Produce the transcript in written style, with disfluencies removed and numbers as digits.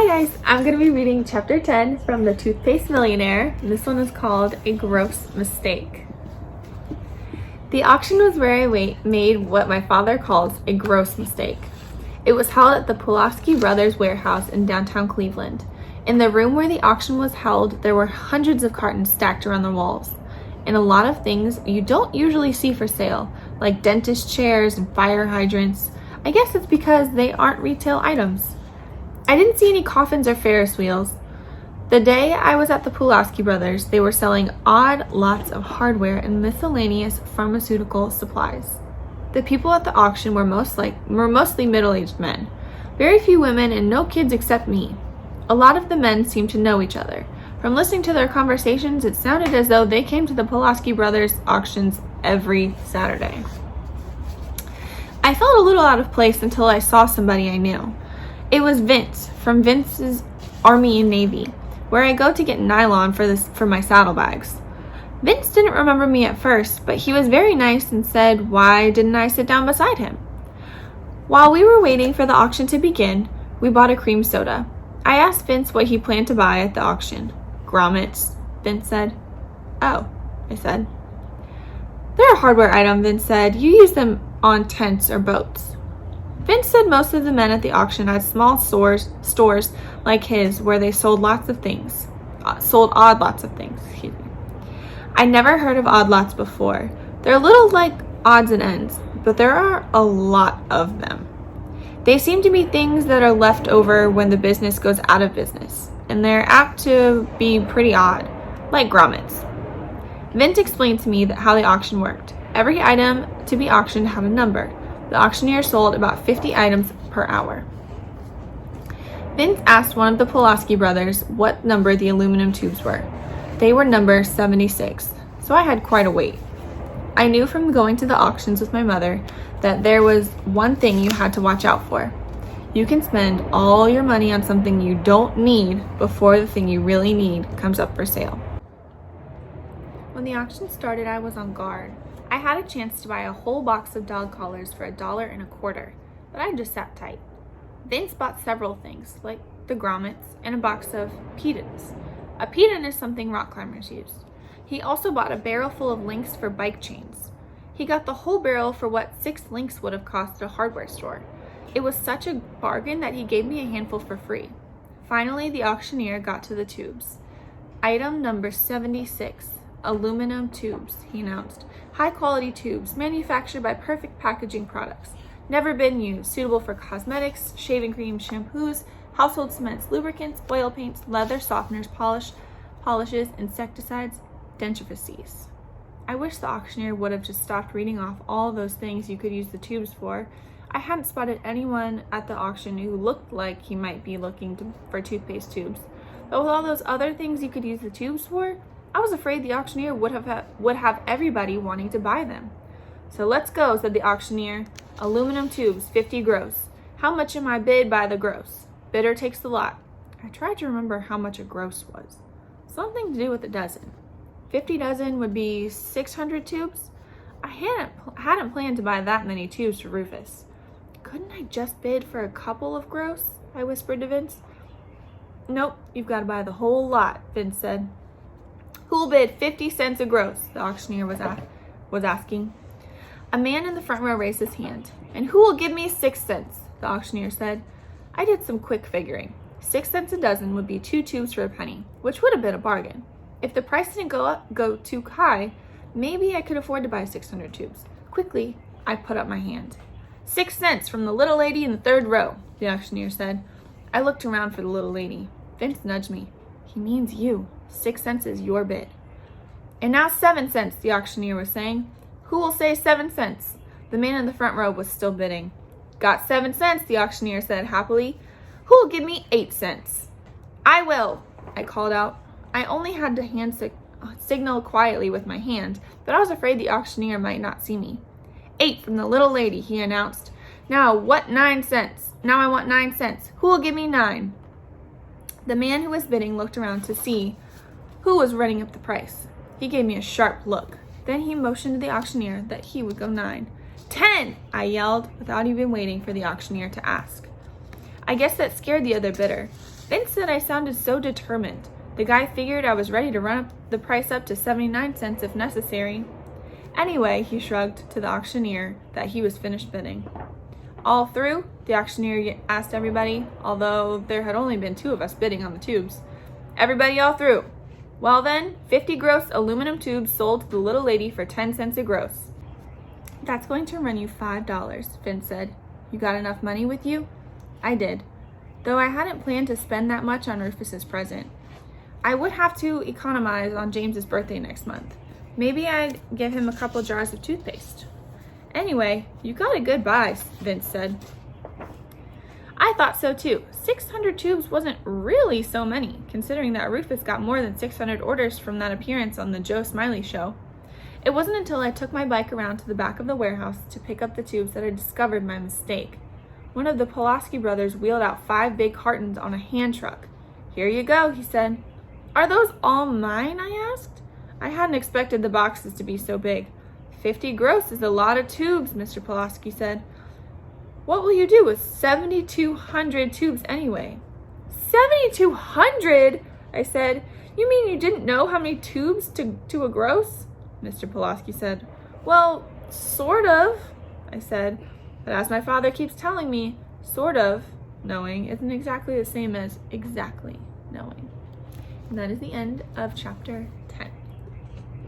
Hi guys, I'm going to be reading chapter 10 from the Toothpaste Millionaire. This one is called A Gross Mistake. The auction was where I made what my father calls a gross mistake. It was held at the Pulaski Brothers warehouse in downtown Cleveland. In the room where the auction was held, there were hundreds of cartons stacked around the walls, and a lot of things you don't usually see for sale, like dentist chairs and fire hydrants. I guess it's because they aren't retail items. I didn't see any coffins or Ferris wheels. The day I was at the Pulaski Brothers, they were selling odd lots of hardware and miscellaneous pharmaceutical supplies. The people at the auction were mostly middle-aged men. Very few women and no kids except me. A lot of the men seemed to know each other. From listening to their conversations, it sounded as though they came to the Pulaski Brothers auctions every Saturday. I felt a little out of place until I saw somebody I knew. It was Vince from Vince's Army and Navy, where I go to get nylon for my saddlebags. Vince didn't remember me at first, but he was very nice and said, "Why didn't I sit down beside him?" While we were waiting for the auction to begin, we bought a cream soda. I asked Vince what he planned to buy at the auction. "Grommets," Vince said. "Oh," I said. "They're a hardware item," Vince said. "You use them on tents or boats." Vince said most of the men at the auction had small stores like his where they sold odd lots of things. I'd never heard of odd lots before. They're a little like odds and ends, but there are a lot of them. They seem to be things that are left over when the business goes out of business, and they're apt to be pretty odd, like grommets. Vince explained to me how the auction worked. Every item to be auctioned had a number. The auctioneer sold about 50 items per hour. Vince asked one of the Pulaski brothers what number the aluminum tubes were. They were number 76, so I had quite a wait. I knew from going to the auctions with my mother that there was one thing you had to watch out for. You can spend all your money on something you don't need before the thing you really need comes up for sale. When the auction started, I was on guard. I had a chance to buy a whole box of dog collars for $1.25, but I just sat tight. Vince bought several things, like the grommets and a box of pedans. A pedan is something rock climbers use. He also bought a barrel full of links for bike chains. He got the whole barrel for what 6 links would have cost at a hardware store. It was such a bargain that he gave me a handful for free. Finally, the auctioneer got to the tubes. Item number 76. Aluminum tubes, he announced. High-quality tubes, manufactured by Perfect Packaging Products. Never been used, suitable for cosmetics, shaving cream, shampoos, household cements, lubricants, oil paints, leather softeners, polishes, insecticides, dentifrices. I wish the auctioneer would have just stopped reading off all those things you could use the tubes for. I hadn't spotted anyone at the auction who looked like he might be looking for toothpaste tubes. But with all those other things you could use the tubes for, I was afraid the auctioneer would have everybody wanting to buy them. "So let's go," said the auctioneer. "Aluminum tubes, 50 gross. How much am I bid by the gross? Bidder takes the lot." I tried to remember how much a gross was. Something to do with a dozen. 50 dozen would be 600 tubes. I hadn't planned to buy that many tubes for Rufus. "Couldn't I just bid for a couple of gross?" I whispered to Vince. "Nope, you've got to buy the whole lot," Vince said. "Who'll bid 50 cents a gross?" the auctioneer was asking. A man in the front row raised his hand. "And who will give me 6 cents?" the auctioneer said. I did some quick figuring. 6 cents a dozen would be 2 tubes for a penny, which would have been a bargain. If the price didn't go too high, maybe I could afford to buy 600 tubes. Quickly, I put up my hand. 6 cents from the little lady in the 3rd row, the auctioneer said. I looked around for the little lady. Vince nudged me. "He means you. 6 cents is your bid." "And now 7 cents, the auctioneer was saying. "Who will say 7 cents? The man in the front row was still bidding. "Got 7 cents, the auctioneer said happily. "Who will give me 8 cents? "I will," I called out. I only had to signal quietly with my hand, but I was afraid the auctioneer might not see me. 8 from the little lady, he announced. Now I want 9 cents. Who will give me 9? The man who was bidding looked around to see who was running up the price. He gave me a sharp look. Then he motioned to the auctioneer that he would go 9. 10, I yelled, without even waiting for the auctioneer to ask. I guess that scared the other bidder. Vince said I sounded so determined. The guy figured I was ready to run up the price up to 79 cents if necessary. Anyway, he shrugged to the auctioneer that he was finished bidding. All through? The auctioneer asked everybody, although there had only been 2 of us bidding on the tubes. Everybody all through. Well then, 50 gross aluminum tubes sold to the little lady for 10 cents a gross. That's going to run you $5, Vince said. You got enough money with you? I did, though I hadn't planned to spend that much on Rufus's present. I would have to economize on James's birthday next month. Maybe I'd give him a couple jars of toothpaste. Anyway, you got a good buy, Vince said. I thought so too. 600 tubes wasn't really so many, considering that Rufus got more than 600 orders from that appearance on the Joe Smiley show. It wasn't until I took my bike around to the back of the warehouse to pick up the tubes that I discovered my mistake. One of the Pulaski brothers wheeled out 5 big cartons on a hand truck. Here you go, he said. Are those all mine? I asked. I hadn't expected the boxes to be so big. 50 gross is a lot of tubes, Mr. Pulaski said. What will you do with 7,200 tubes anyway? 7,200? I said. You mean you didn't know how many tubes to a gross? Mr. Pulaski said. Well, sort of, I said. But as my father keeps telling me, sort of knowing isn't exactly the same as exactly knowing. And that is the end of chapter